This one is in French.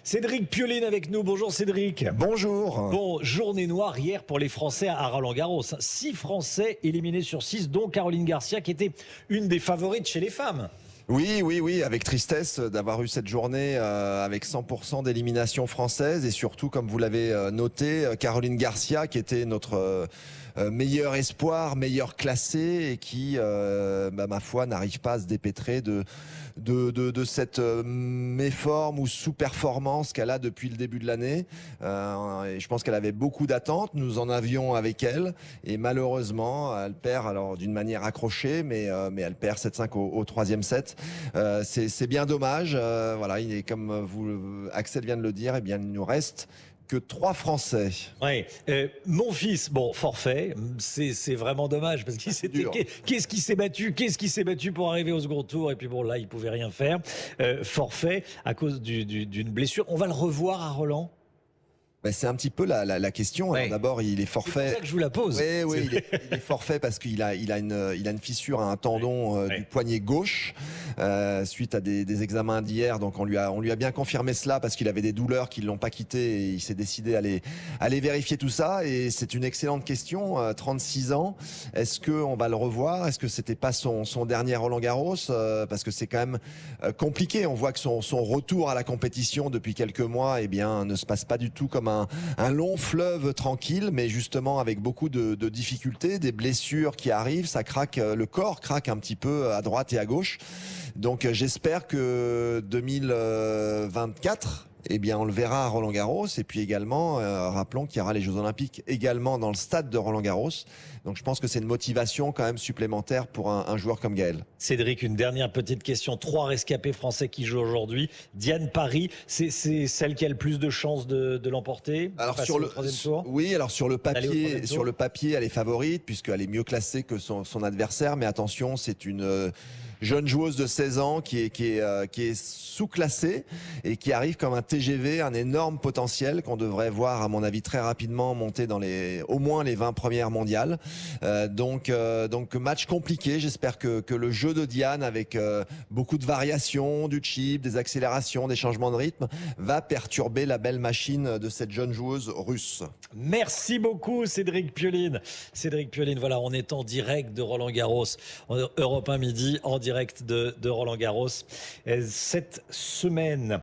Cédric Pioline avec nous. Bonjour Cédric. Bonjour. Bon, journée noire hier pour les Français à Roland-Garros. 6 Français éliminés sur 6, dont Caroline Garcia qui était une des favorites chez les femmes. Oui, avec tristesse d'avoir eu cette journée avec 100% d'élimination française et surtout, comme vous l'avez noté, Caroline Garcia qui était notre meilleur espoir, meilleur classé et qui, ma foi, n'arrive pas à se dépêtrer de cette méforme ou sous-performance qu'elle a depuis le début de l'année. Et je pense qu'elle avait beaucoup d'attentes. Nous en avions avec elle et malheureusement, elle perd alors d'une manière accrochée, mais elle perd 7-5 au troisième set. C'est bien dommage. Voilà, il est comme Axel vient de le dire, eh bien il nous reste que 3 Français. Ouais, mon fils, bon, forfait, c'est vraiment dommage parce qu'il s'était. Qu'est-ce qui s'est battu pour arriver au second tour et puis bon là il pouvait rien faire. Forfait à cause d'une blessure. On va le revoir à Roland. Ben, c'est un petit peu la question. Ouais. Alors d'abord, il est forfait. C'est pour ça que je vous la pose. Oui, il est forfait parce qu'il a une fissure à un tendon du poignet gauche suite à des examens d'hier. Donc on lui a bien confirmé cela parce qu'il avait des douleurs qui l'ont pas quitté et il s'est décidé à aller vérifier tout ça. Et c'est une excellente question. 36 ans. Est-ce que on va le revoir? Est-ce que c'était pas son dernier Roland-Garros? Parce que c'est quand même compliqué. On voit que son retour à la compétition depuis quelques mois, eh bien, ne se passe pas du tout comme un long fleuve tranquille, mais justement avec beaucoup de difficultés, des blessures qui arrivent, ça craque, le corps craque un petit peu à droite et à gauche. Donc j'espère que 2024, eh bien, on le verra à Roland-Garros. Et puis également, rappelons qu'il y aura les Jeux Olympiques également dans le stade de Roland-Garros. Donc je pense que c'est une motivation quand même supplémentaire pour un joueur comme Gaël. Cédric, une dernière petite question. 3 rescapés français qui jouent aujourd'hui. Diane Paris, c'est celle qui a le plus de chances de l'emporter. Alors sur le troisième tour. Oui, alors sur le papier, elle est favorite puisqu'elle est mieux classée que son adversaire. Mais attention, c'est une jeune joueuse de 16 ans qui est sous-classée et qui arrive comme un TGV, un énorme potentiel qu'on devrait voir à mon avis très rapidement monter dans au moins les 20 premières mondiales. Donc match compliqué. J'espère que le jeu de Diane avec beaucoup de variations, du chip, des accélérations, des changements de rythme va perturber la belle machine de cette jeune joueuse russe. Merci beaucoup Cédric Pioline. Cédric Pioline, voilà, on est en direct de Roland-Garros. Europe 1 midi, en direct de Roland-Garros cette semaine.